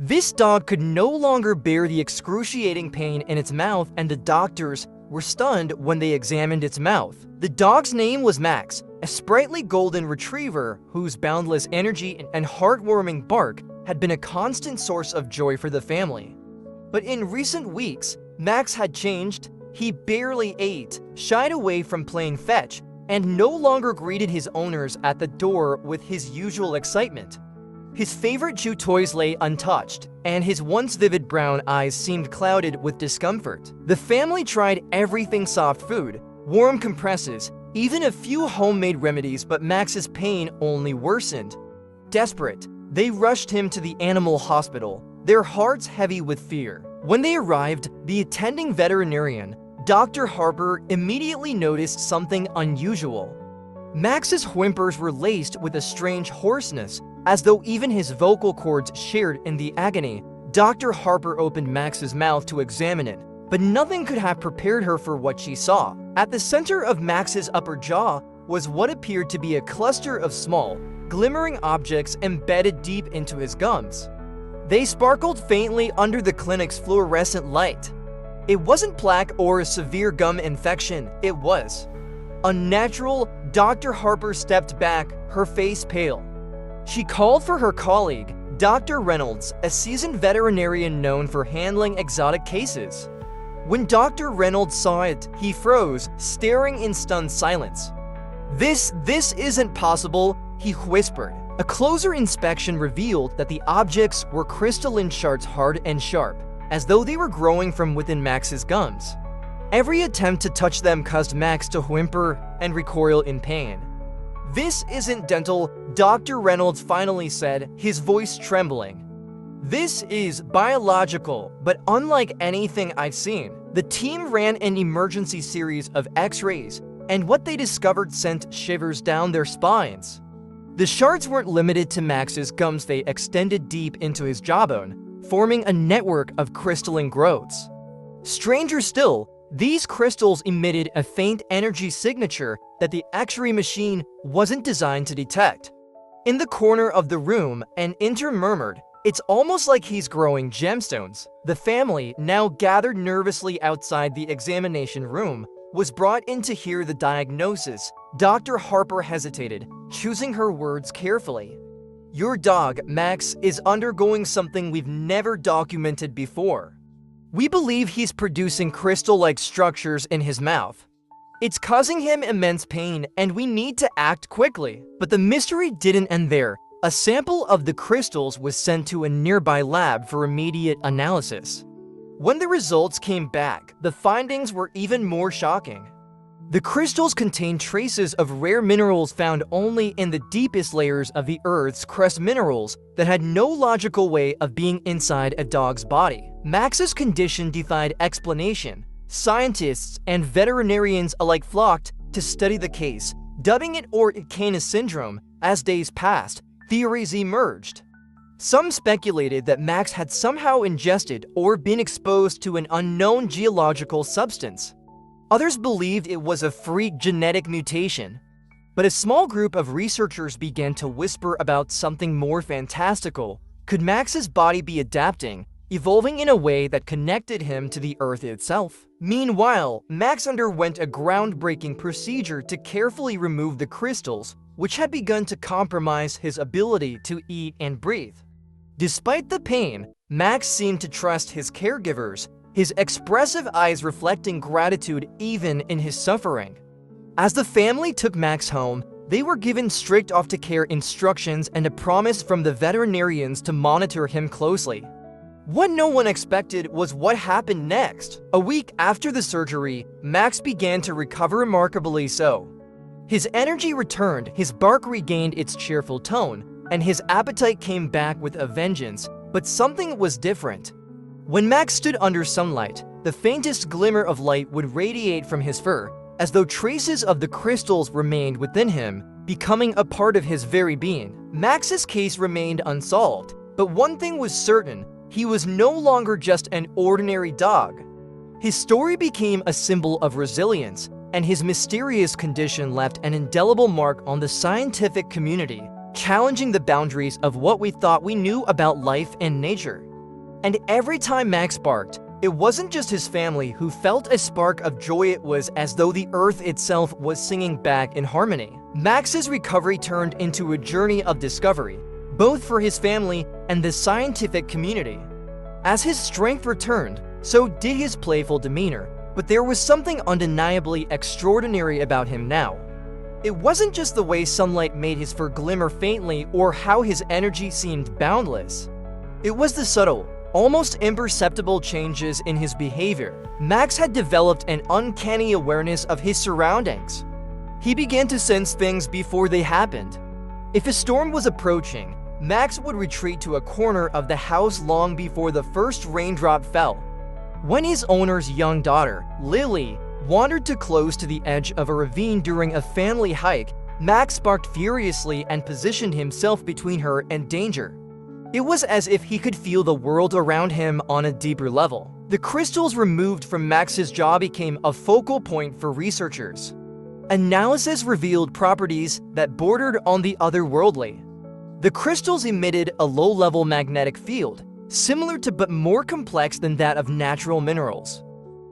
This dog could no longer bear the excruciating pain in its mouth, and the doctors were stunned when they examined its mouth. The dog's name was Max, a sprightly golden retriever whose boundless energy and heartwarming bark had been a constant source of joy for the family. But in recent weeks, Max had changed. He barely ate, shied away from playing fetch, and no longer greeted his owners at the door with his usual excitement. His favorite chew toys lay untouched, and his once vivid brown eyes seemed clouded with discomfort. The family tried everything: soft food, warm compresses, even a few homemade remedies, but Max's pain only worsened. Desperate, they rushed him to the animal hospital, their hearts heavy with fear. When they arrived, the attending veterinarian, Dr. Harper, immediately noticed something unusual. Max's whimpers were laced with a strange hoarseness, as though even his vocal cords shared in the agony. Dr. Harper opened Max's mouth to examine it, but nothing could have prepared her for what she saw. At the center of Max's upper jaw was what appeared to be a cluster of small, glimmering objects embedded deep into his gums. They sparkled faintly under the clinic's fluorescent light. It wasn't plaque or a severe gum infection, it was unnatural. Dr. Harper stepped back, her face pale. She called for her colleague, Dr. Reynolds, a seasoned veterinarian known for handling exotic cases. When Dr. Reynolds saw it, he froze, staring in stunned silence. This isn't possible," he whispered. A closer inspection revealed that the objects were crystalline shards, hard and sharp, as though they were growing from within Max's gums. Every attempt to touch them caused Max to whimper and recoil in pain. "This isn't dental," Dr. Reynolds finally said, his voice trembling. "This is biological, but unlike anything I've seen." The team ran an emergency series of X-rays, and what they discovered sent shivers down their spines. The shards weren't limited to Max's gums, they extended deep into his jawbone, forming a network of crystalline growths. Stranger still, these crystals emitted a faint energy signature that the X-ray machine wasn't designed to detect. In the corner of the room, an intern murmured, "It's almost like he's growing gemstones." The family, now gathered nervously outside the examination room, was brought in to hear the diagnosis. Dr. Harper hesitated, choosing her words carefully. "Your dog, Max, is undergoing something we've never documented before. We believe he's producing crystal-like structures in his mouth. It's causing him immense pain, and we need to act quickly." But the mystery didn't end there. A sample of the crystals was sent to a nearby lab for immediate analysis. When the results came back, the findings were even more shocking. The crystals contained traces of rare minerals found only in the deepest layers of the Earth's crust, minerals that had no logical way of being inside a dog's body. Max's condition defied explanation. Scientists and veterinarians alike flocked to study the case, dubbing it Canis syndrome. As days passed, theories emerged. Some speculated that Max had somehow ingested or been exposed to an unknown geological substance. Others believed it was a freak genetic mutation. But a small group of researchers began to whisper about something more fantastical. Could Max's body be adapting, evolving in a way that connected him to the Earth itself? Meanwhile, Max underwent a groundbreaking procedure to carefully remove the crystals, which had begun to compromise his ability to eat and breathe. Despite the pain, Max seemed to trust his caregivers, his expressive eyes reflecting gratitude even in his suffering. As the family took Max home, they were given strict aftercare instructions and a promise from the veterinarians to monitor him closely. What no one expected was what happened next. A week after the surgery, Max began to recover remarkably so. His energy returned, his bark regained its cheerful tone, and his appetite came back with a vengeance. But something was different. When Max stood under sunlight, the faintest glimmer of light would radiate from his fur, as though traces of the crystals remained within him, becoming a part of his very being. Max's case remained unsolved, but one thing was certain: he was no longer just an ordinary dog. His story became a symbol of resilience, and his mysterious condition left an indelible mark on the scientific community, challenging the boundaries of what we thought we knew about life and nature. And every time Max barked, it wasn't just his family who felt a spark of joy. It was as though the earth itself was singing back in harmony. Max's recovery turned into a journey of discovery, both for his family and the scientific community. As his strength returned, so did his playful demeanor, but there was something undeniably extraordinary about him now. It wasn't just the way sunlight made his fur glimmer faintly or how his energy seemed boundless. It was the subtle, almost imperceptible changes in his behavior. Max had developed an uncanny awareness of his surroundings. He began to sense things before they happened. If a storm was approaching, Max would retreat to a corner of the house long before the first raindrop fell. When his owner's young daughter, Lily, wandered too close to the edge of a ravine during a family hike, Max barked furiously and positioned himself between her and danger. It was as if he could feel the world around him on a deeper level. The crystals removed from Max's jaw became a focal point for researchers. Analysis revealed properties that bordered on the otherworldly. The crystals emitted a low-level magnetic field, similar to but more complex than that of natural minerals.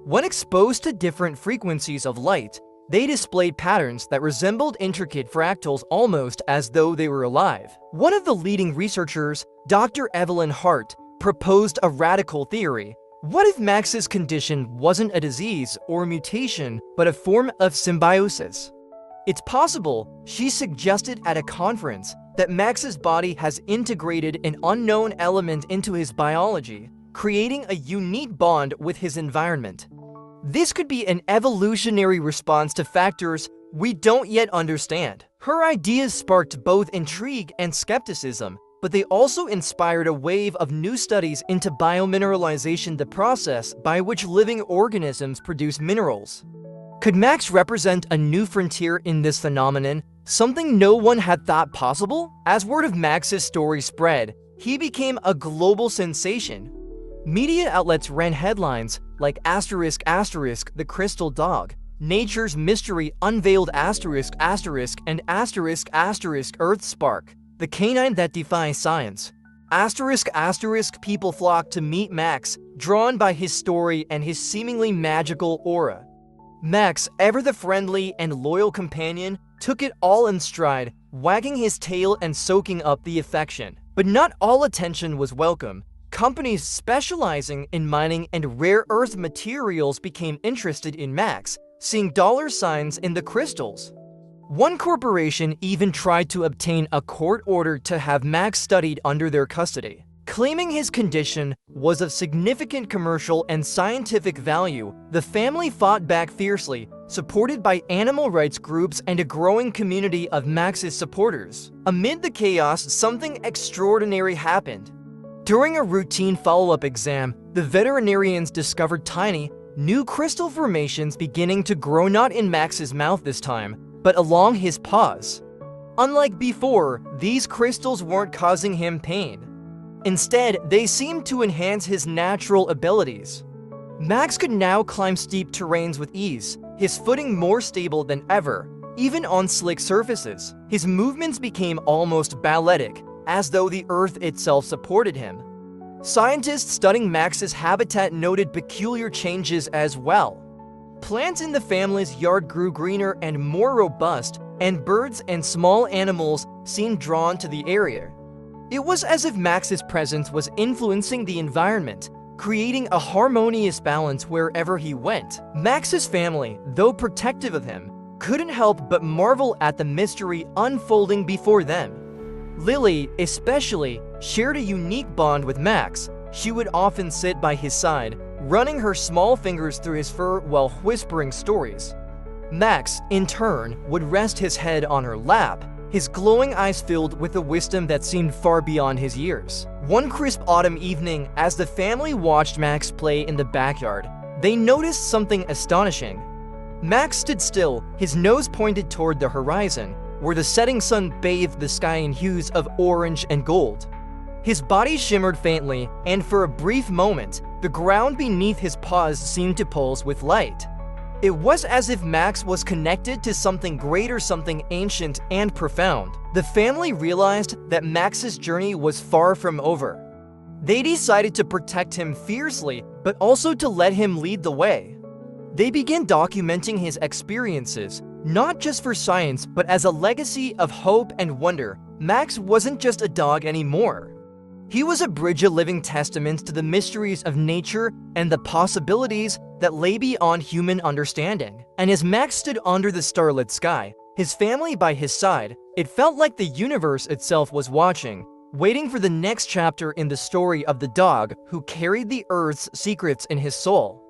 When exposed to different frequencies of light, they displayed patterns that resembled intricate fractals, almost as though they were alive. One of the leading researchers, Dr. Evelyn Hart, proposed a radical theory. What if Max's condition wasn't a disease or a mutation, but a form of symbiosis? It's possible, she suggested at a conference, that Max's body has integrated an unknown element into his biology, creating a unique bond with his environment. This could be an evolutionary response to factors we don't yet understand. Her ideas sparked both intrigue and skepticism, but they also inspired a wave of new studies into biomineralization, the process by which living organisms produce minerals. Could Max represent a new frontier in this phenomenon, something no one had thought possible? As word of Max's story spread, he became a global sensation. Media outlets ran headlines like ****, the crystal dog, nature's mystery unveiled ****, and ****, Earth spark, the canine that defies science. ****, people flocked to meet Max, drawn by his story and his seemingly magical aura. Max, ever the friendly and loyal companion, took it all in stride, wagging his tail and soaking up the affection. But not all attention was welcome. Companies specializing in mining and rare earth materials became interested in Max, seeing dollar signs in the crystals. One corporation even tried to obtain a court order to have Max studied under their custody. Claiming his condition was of significant commercial and scientific value, the family fought back fiercely, supported by animal rights groups and a growing community of Max's supporters. Amid the chaos, something extraordinary happened. During a routine follow-up exam, the veterinarians discovered tiny, new crystal formations beginning to grow not in Max's mouth this time, but along his paws. Unlike before, these crystals weren't causing him pain. Instead, they seemed to enhance his natural abilities. Max could now climb steep terrains with ease, his footing more stable than ever, even on slick surfaces. His movements became almost balletic, as though the earth itself supported him. Scientists studying Max's habitat noted peculiar changes as well. Plants in the family's yard grew greener and more robust, and birds and small animals seemed drawn to the area. It was as if Max's presence was influencing the environment, creating a harmonious balance wherever he went. Max's family, though protective of him, couldn't help but marvel at the mystery unfolding before them. Lily, especially, shared a unique bond with Max. She would often sit by his side, running her small fingers through his fur while whispering stories. Max, in turn, would rest his head on her lap, his glowing eyes filled with a wisdom that seemed far beyond his years. One crisp autumn evening, as the family watched Max play in the backyard, they noticed something astonishing. Max stood still, his nose pointed toward the horizon, where the setting sun bathed the sky in hues of orange and gold. His body shimmered faintly, and for a brief moment, the ground beneath his paws seemed to pulse with light. It was as if Max was connected to something greater, something ancient and profound. The family realized that Max's journey was far from over. They decided to protect him fiercely, but also to let him lead the way. They began documenting his experiences, not just for science, but as a legacy of hope and wonder. Max wasn't just a dog anymore. He was a bridge, a living testament to the mysteries of nature and the possibilities that lay beyond human understanding. And as Max stood under the starlit sky, his family by his side, it felt like the universe itself was watching, waiting for the next chapter in the story of the dog who carried the Earth's secrets in his soul.